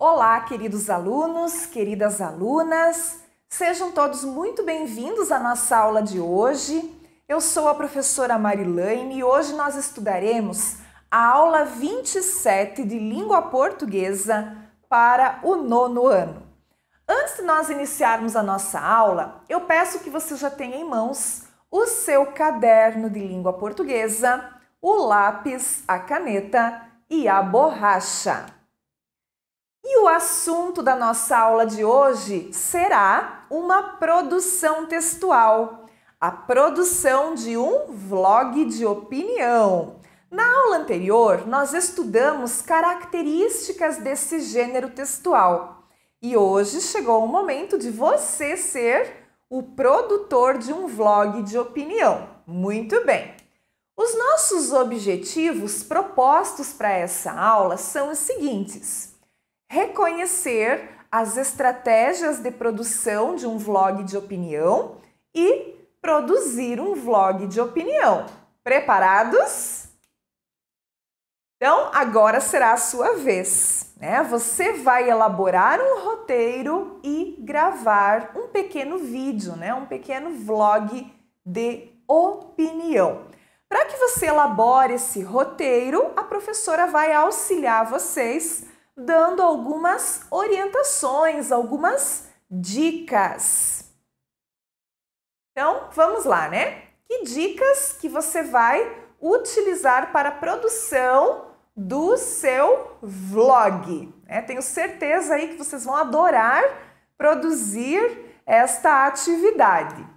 Olá, queridos alunos, queridas alunas, sejam todos muito bem-vindos à nossa aula de hoje. Eu sou a professora Marilaine e hoje nós estudaremos a aula 27 de Língua Portuguesa para o 9º ano. Antes de nós iniciarmos a nossa aula, eu peço que você já tenha em mãos o seu caderno de língua portuguesa, o lápis, a caneta e a borracha. E o assunto da nossa aula de hoje será uma produção textual, a produção de um vlog de opinião. Na aula anterior, nós estudamos características desse gênero textual e hoje chegou o momento de você ser o produtor de um vlog de opinião. Muito bem! Os nossos objetivos propostos para essa aula são os seguintes: reconhecer as estratégias de produção de um vlog de opinião e produzir um vlog de opinião. Preparados? Então, agora será a sua vez, né? Você vai elaborar um roteiro e gravar um pequeno vídeo, né? Um pequeno vlog de opinião. Para que você elabore esse roteiro, a professora vai auxiliar vocês dando algumas orientações, algumas dicas. Então, vamos lá, né? Que dicas que você vai utilizar para a produção do seu vlog? Tenho certeza aí que vocês vão adorar produzir esta atividade.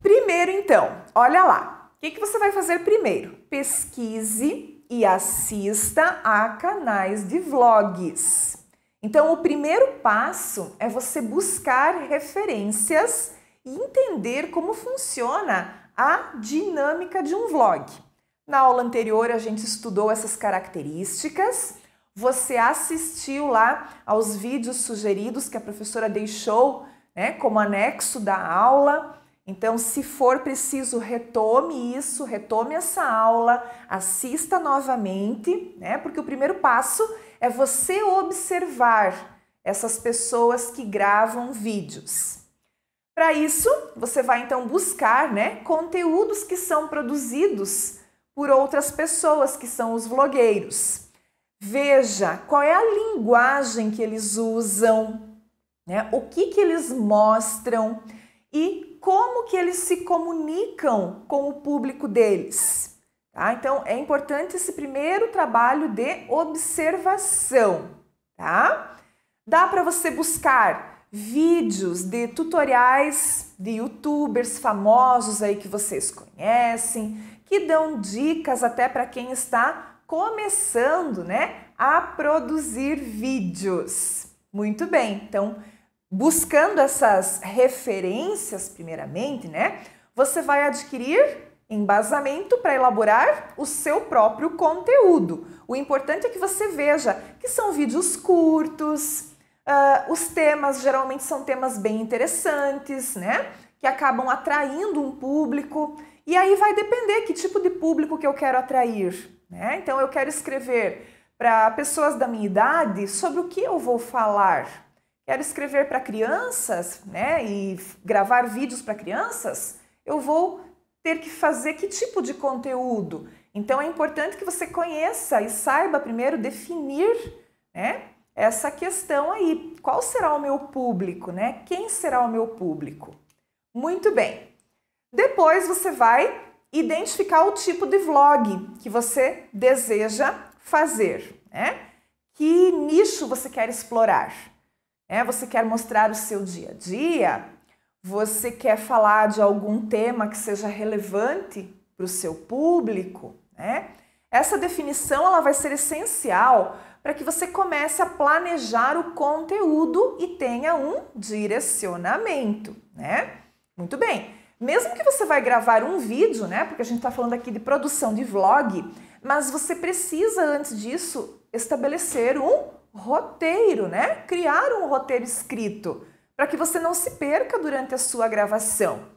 Primeiro, então, olha lá. O que você vai fazer primeiro? Pesquise e assista a canais de vlogs. Então, o primeiro passo é você buscar referências e entender como funciona a dinâmica de um vlog. Na aula anterior, a gente estudou essas características. Você assistiu lá aos vídeos sugeridos que a professora deixou, né, como anexo da aula. Então, se for preciso, retome isso, retome essa aula, assista novamente, né? Porque o primeiro passo é você observar essas pessoas que gravam vídeos. Para isso, você vai então buscar, né, conteúdos que são produzidos por outras pessoas, que são os vlogueiros. Veja qual é a linguagem que eles usam, né? O que eles mostram e como que eles se comunicam com o público deles. Tá? Então, é importante esse primeiro trabalho de observação. Tá? Dá para você buscar vídeos de tutoriais de youtubers famosos aí que vocês conhecem, que dão dicas até para quem está começando, né, a produzir vídeos. Muito bem, então, buscando essas referências primeiramente, né, você vai adquirir embasamento para elaborar o seu próprio conteúdo. O importante é que você veja que são vídeos curtos, os temas geralmente são temas bem interessantes, né, que acabam atraindo um público, e aí vai depender que tipo de público que eu quero atrair, né? Então eu quero escrever para pessoas da minha idade, sobre o que eu vou falar? Quero escrever para crianças, né, e gravar vídeos para crianças? Eu vou ter que fazer que tipo de conteúdo? Então é importante que você conheça e saiba primeiro definir, né, essa questão aí. Qual será o meu público, né? Quem será o meu público? Muito bem. Depois você vai identificar o tipo de vlog que você deseja fazer, né? Que nicho você quer explorar? Você quer mostrar o seu dia a dia? Você quer falar de algum tema que seja relevante para o seu público, né? Essa definição ela vai ser essencial para que você comece a planejar o conteúdo e tenha um direcionamento, né? Muito bem. Mesmo que você vai gravar um vídeo, né? Porque a gente está falando aqui de produção de vlog, mas você precisa, antes disso, estabelecer um roteiro, né? Criar um roteiro escrito para que você não se perca durante a sua gravação.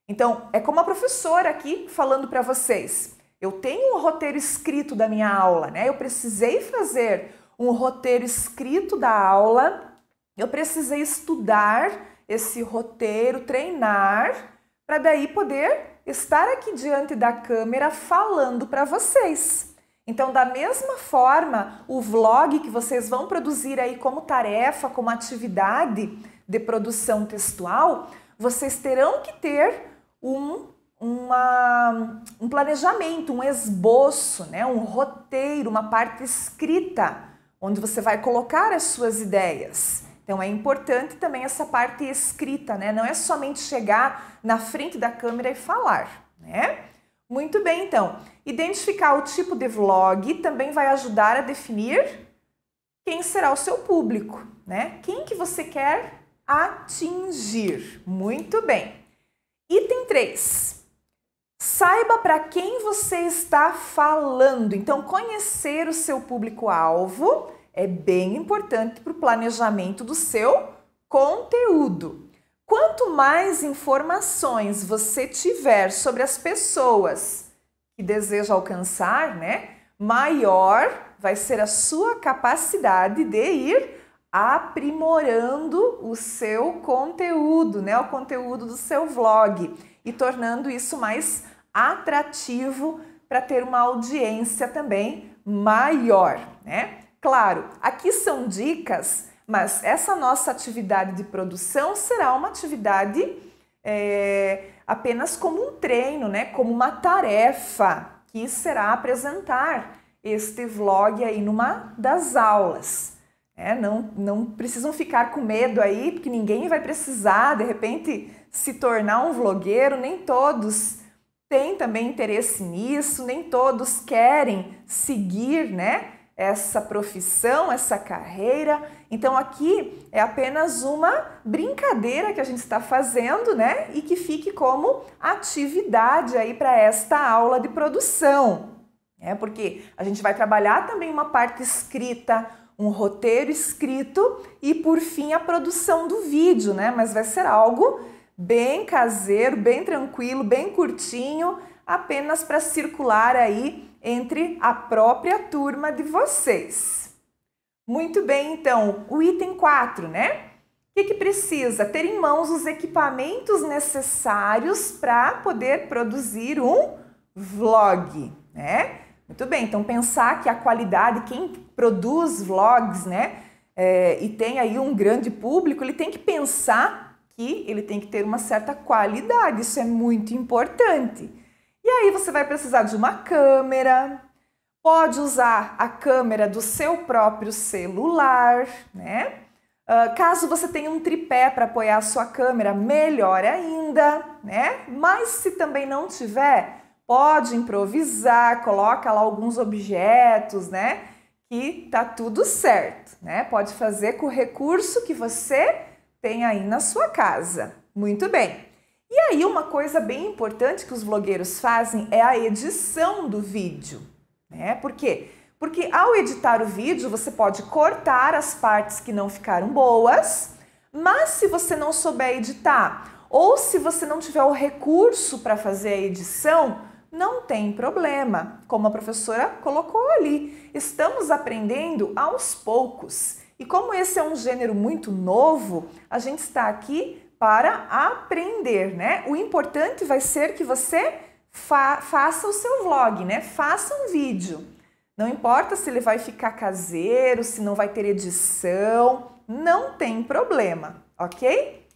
Então, é como a professora aqui falando para vocês. Eu tenho um roteiro escrito da minha aula, né? Eu precisei fazer um roteiro escrito da aula, eu precisei estudar esse roteiro, treinar, para daí poder estar aqui diante da câmera falando para vocês. Então, da mesma forma, o vlog que vocês vão produzir aí como tarefa, como atividade de produção textual, vocês terão que ter um planejamento, um esboço, né? Um roteiro, uma parte escrita, onde você vai colocar as suas ideias. Então é importante também essa parte escrita, né? Não é somente chegar na frente da câmera e falar, né? Muito bem, então. Identificar o tipo de vlog também vai ajudar a definir quem será o seu público, né? Quem que você quer atingir. Muito bem. Item 3. Saiba para quem você está falando. Então, conhecer o seu público-alvo é bem importante para o planejamento do seu conteúdo. Quanto mais informações você tiver sobre as pessoas que deseja alcançar, né, maior vai ser a sua capacidade de ir aprimorando o seu conteúdo, né, o conteúdo do seu vlog e tornando isso mais atrativo para ter uma audiência também maior, né? Claro, aqui são dicas, mas essa nossa atividade de produção será uma atividade apenas como um treino, né? Como uma tarefa que será apresentar este vlog aí numa das aulas. Não precisam ficar com medo aí, porque ninguém vai precisar, de repente, se tornar um vlogueiro, nem todos têm também interesse nisso, nem todos querem seguir, né, essa profissão, essa carreira. Então aqui é apenas uma brincadeira que a gente está fazendo, né, e que fique como atividade aí para esta aula de produção, porque a gente vai trabalhar também uma parte escrita, um roteiro escrito e por fim a produção do vídeo, né, mas vai ser algo bem caseiro, bem tranquilo, bem curtinho, apenas para circular aí entre a própria turma de vocês. Muito bem, então, o item 4, né? O que precisa? Ter em mãos os equipamentos necessários para poder produzir um vlog, né? Muito bem, então pensar que a qualidade, quem produz vlogs, né, e tem aí um grande público, ele tem que pensar que ele tem que ter uma certa qualidade, isso é muito importante. E aí você vai precisar de uma câmera, pode usar a câmera do seu próprio celular, né? Caso você tenha um tripé para apoiar a sua câmera, melhor ainda, né? Mas se também não tiver, pode improvisar, coloca lá alguns objetos, né? Que tá tudo certo, né? Pode fazer com o recurso que você tem aí na sua casa. Muito bem. E aí uma coisa bem importante que os vlogueiros fazem é a edição do vídeo, né? Por quê? Porque ao editar o vídeo você pode cortar as partes que não ficaram boas, mas se você não souber editar ou se você não tiver o recurso para fazer a edição, não tem problema, como a professora colocou ali. Estamos aprendendo aos poucos. E como esse é um gênero muito novo, a gente está aqui para aprender, né? O importante vai ser que você faça o seu vlog, né? Faça um vídeo. Não importa se ele vai ficar caseiro, se não vai ter edição, não tem problema, ok?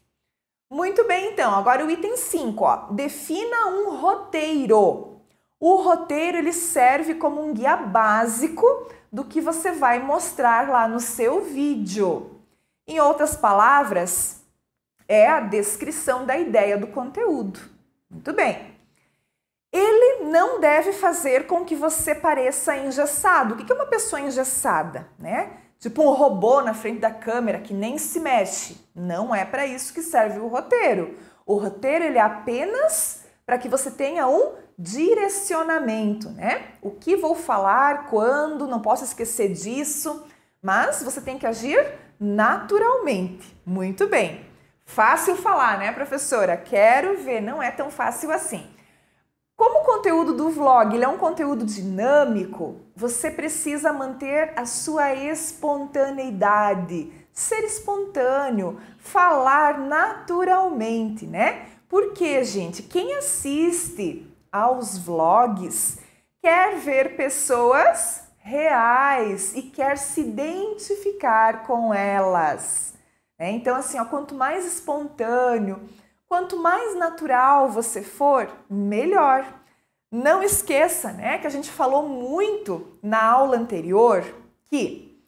Muito bem, então. Agora o item 5, ó. Defina um roteiro. O roteiro, ele serve como um guia básico do que você vai mostrar lá no seu vídeo. Em outras palavras, é a descrição da ideia do conteúdo. Muito bem. Ele não deve fazer com que você pareça engessado. O que é uma pessoa engessada, né? Tipo um robô na frente da câmera que nem se mexe. Não é para isso que serve o roteiro. O roteiro, ele é apenas para que você tenha um direcionamento, né? O que vou falar, quando, não posso esquecer disso, mas você tem que agir naturalmente. Muito bem. Fácil falar, né, professora? Quero ver, não é tão fácil assim. Como o conteúdo do vlog ele é um conteúdo dinâmico, você precisa manter a sua espontaneidade, ser espontâneo, falar naturalmente, né? Porque, gente, quem assiste aos vlogs quer ver pessoas reais e quer se identificar com elas. Então, assim, ó, quanto mais espontâneo, quanto mais natural você for, melhor. Não esqueça, né, que a gente falou muito na aula anterior que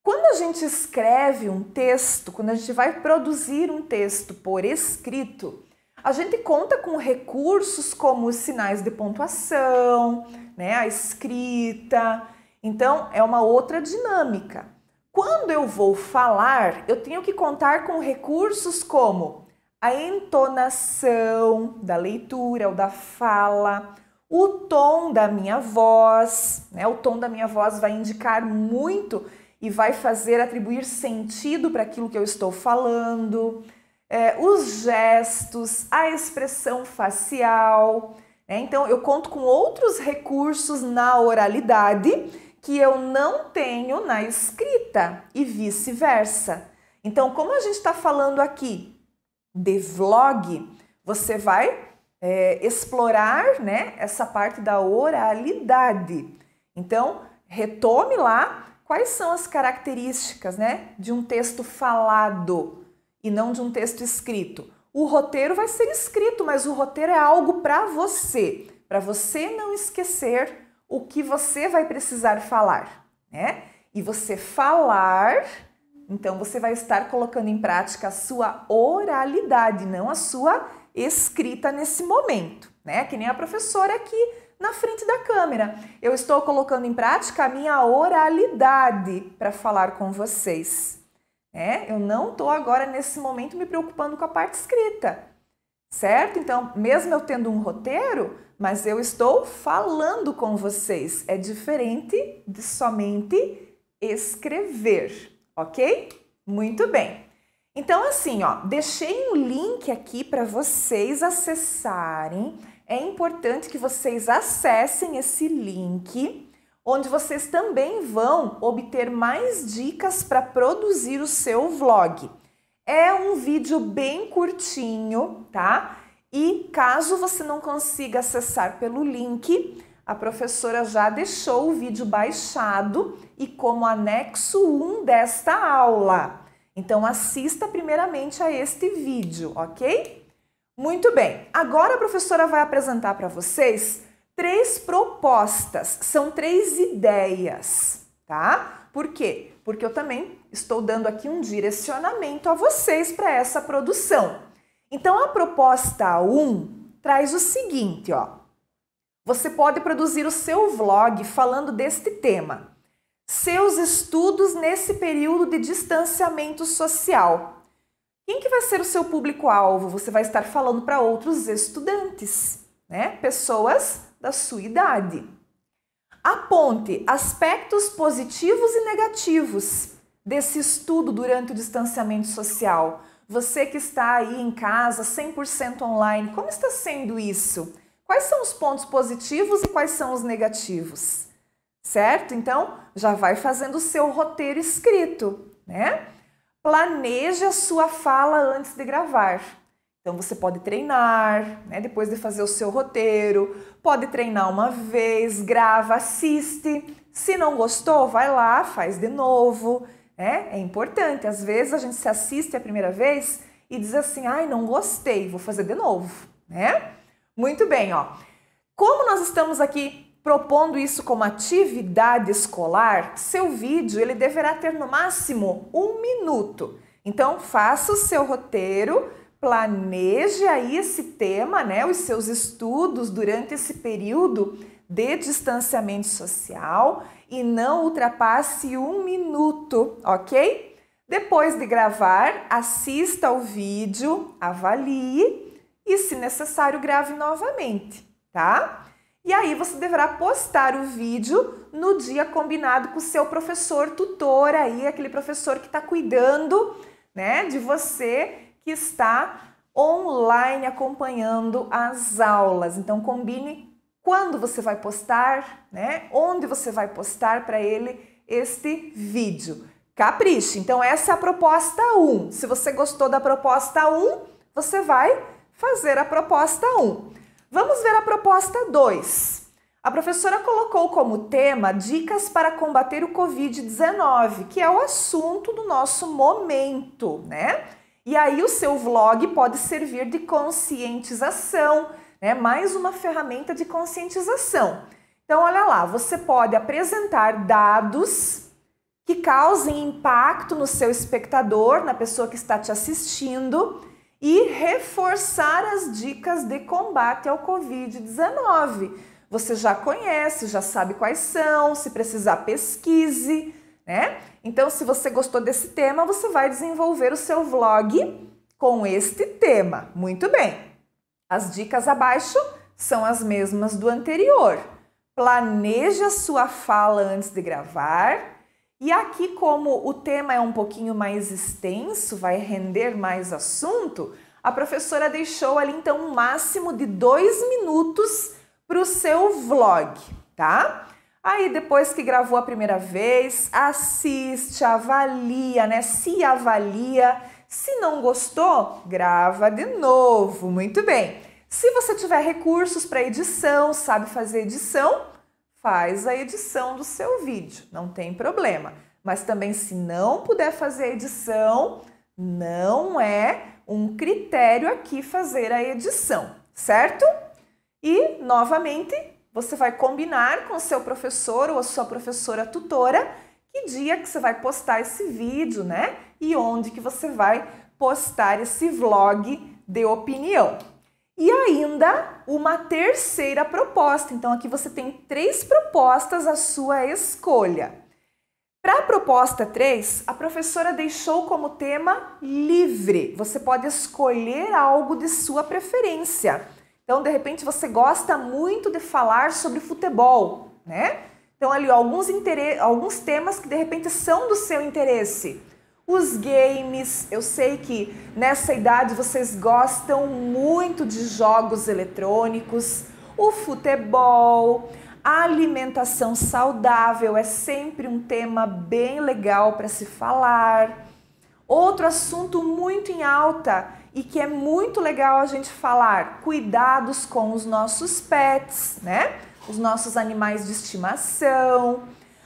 quando a gente escreve um texto, quando a gente vai produzir um texto por escrito, a gente conta com recursos como os sinais de pontuação, né, a escrita. Então, é uma outra dinâmica. Quando eu vou falar, eu tenho que contar com recursos como a entonação da leitura ou da fala, o tom da minha voz, né? O tom da minha voz vai indicar muito e vai fazer atribuir sentido para aquilo que eu estou falando, os gestos, a expressão facial. Então, eu conto com outros recursos na oralidade que eu não tenho na escrita e vice-versa. Então, como a gente está falando aqui de vlog, você vai explorar, né, essa parte da oralidade. Então, retome lá quais são as características, né, de um texto falado e não de um texto escrito. O roteiro vai ser escrito, mas o roteiro é algo para você não esquecer o que você vai precisar falar, né? E você falar, então você vai estar colocando em prática a sua oralidade, não a sua escrita nesse momento, né? Que nem a professora aqui na frente da câmera. Eu estou colocando em prática a minha oralidade para falar com vocês. Eu não estou agora nesse momento me preocupando com a parte escrita, certo? Então, mesmo eu tendo um roteiro, mas eu estou falando com vocês. É diferente de somente escrever, ok? Muito bem. Então, assim, ó, deixei um link aqui para vocês acessarem. É importante que vocês acessem esse link, onde vocês também vão obter mais dicas para produzir o seu vlog. É um vídeo bem curtinho, tá? E caso você não consiga acessar pelo link, a professora já deixou o vídeo baixado e como anexo 1 desta aula. Então, assista primeiramente a este vídeo, ok? Muito bem, agora a professora vai apresentar para vocês 3 propostas, são 3 ideias, tá? Por quê? Porque eu também estou dando aqui um direcionamento a vocês para essa produção. Então, a proposta 1 traz o seguinte, ó. Você pode produzir o seu vlog falando deste tema. Seus estudos nesse período de distanciamento social. Quem que vai ser o seu público-alvo? Você vai estar falando para outros estudantes, né? Pessoas da sua idade. Aponte aspectos positivos e negativos desse estudo durante o distanciamento social. Você que está aí em casa, 100% online, como está sendo isso? Quais são os pontos positivos e quais são os negativos? Certo? Então, já vai fazendo o seu roteiro escrito, né? Planeje a sua fala antes de gravar. Então, você pode treinar, né? Depois de fazer o seu roteiro, pode treinar uma vez, grava, assiste. Se não gostou, vai lá, faz de novo. É importante. Às vezes, a gente se assiste a primeira vez e diz assim, ai, não gostei, vou fazer de novo, né? Muito bem, ó. Como nós estamos aqui propondo isso como atividade escolar, seu vídeo ele deverá ter no máximo 1 minuto. Então, faça o seu roteiro, planeje aí esse tema, né, os seus estudos durante esse período de distanciamento social e não ultrapasse 1 minuto, ok? Depois de gravar, assista ao vídeo, avalie e, se necessário, grave novamente, tá? E aí você deverá postar o vídeo no dia combinado com o seu professor tutor aí, aquele professor que está cuidando, né, de você que está online acompanhando as aulas. Então, combine quando você vai postar, né? Onde você vai postar para ele este vídeo. Capriche! Então essa é a proposta 1. Se você gostou da proposta 1, você vai fazer a proposta 1. Vamos ver a proposta 2. A professora colocou como tema dicas para combater o Covid-19, que é o assunto do nosso momento, né? E aí o seu vlog pode servir de conscientização, né? Mais uma ferramenta de conscientização. Então, olha lá, você pode apresentar dados que causem impacto no seu espectador, na pessoa que está te assistindo, e reforçar as dicas de combate ao Covid-19. Você já conhece, já sabe quais são, se precisar pesquise, né? Então, se você gostou desse tema, você vai desenvolver o seu vlog com este tema. Muito bem! As dicas abaixo são as mesmas do anterior. Planeje a sua fala antes de gravar. E aqui, como o tema é um pouquinho mais extenso, vai render mais assunto, a professora deixou ali então um máximo de 2 minutos para o seu vlog, tá? Aí depois que gravou a primeira vez, assiste, avalia, né? Se avalia. Se não gostou, grava de novo. Muito bem. Se você tiver recursos para edição, sabe fazer edição, faz a edição do seu vídeo, não tem problema. Mas também se não puder fazer edição, não é um critério aqui fazer a edição, certo? E, novamente, você vai combinar com o seu professor ou a sua professora tutora que dia que você vai postar esse vídeo, né? E onde que você vai postar esse vlog de opinião. E ainda uma terceira proposta. Então, aqui você tem 3 propostas à sua escolha. Para a proposta 3, a professora deixou como tema livre. Você pode escolher algo de sua preferência. Então, de repente, você gosta muito de falar sobre futebol, né? Então, ali, alguns temas que, de repente, são do seu interesse. Os games, eu sei que nessa idade vocês gostam muito de jogos eletrônicos, o futebol, a alimentação saudável é sempre um tema bem legal para se falar. Outro assunto muito em alta e que é muito legal a gente falar, cuidados com os nossos pets, né? Os nossos animais de estimação.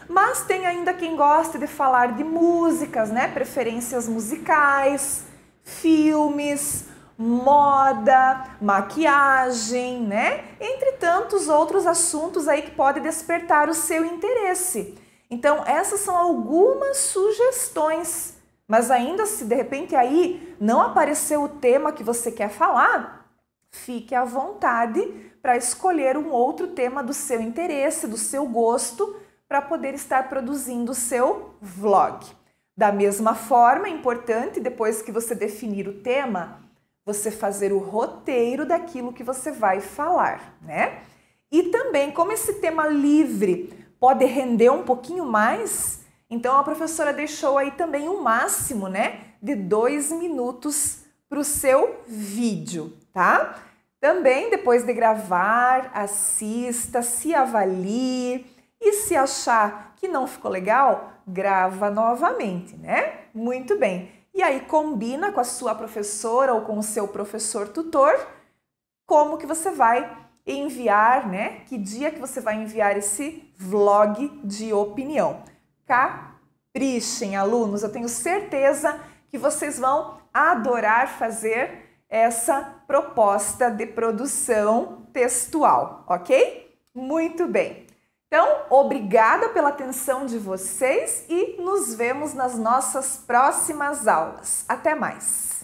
Mas tem ainda quem gosta de falar de músicas, né? Preferências musicais, filmes, moda, maquiagem, né? Entre tantos outros assuntos aí que podem despertar o seu interesse. Então, essas são algumas sugestões. Mas ainda se de repente aí não apareceu o tema que você quer falar, fique à vontade para escolher um outro tema do seu interesse, do seu gosto, para poder estar produzindo o seu vlog. Da mesma forma, é importante, depois que você definir o tema, você fazer o roteiro daquilo que você vai falar, né? E também, como esse tema livre pode render um pouquinho mais, então a professora deixou aí também um máximo, né, de 2 minutos para o seu vídeo, tá? Também, depois de gravar, assista, se avalie. E se achar que não ficou legal, grava novamente, né? Muito bem. E aí combina com a sua professora ou com o seu professor tutor como que você vai enviar, né? Que dia que você vai enviar esse vlog de opinião. Caprichem, alunos. Eu tenho certeza que vocês vão adorar fazer essa proposta de produção textual, ok? Muito bem. Então, obrigada pela atenção de vocês e nos vemos nas nossas próximas aulas. Até mais!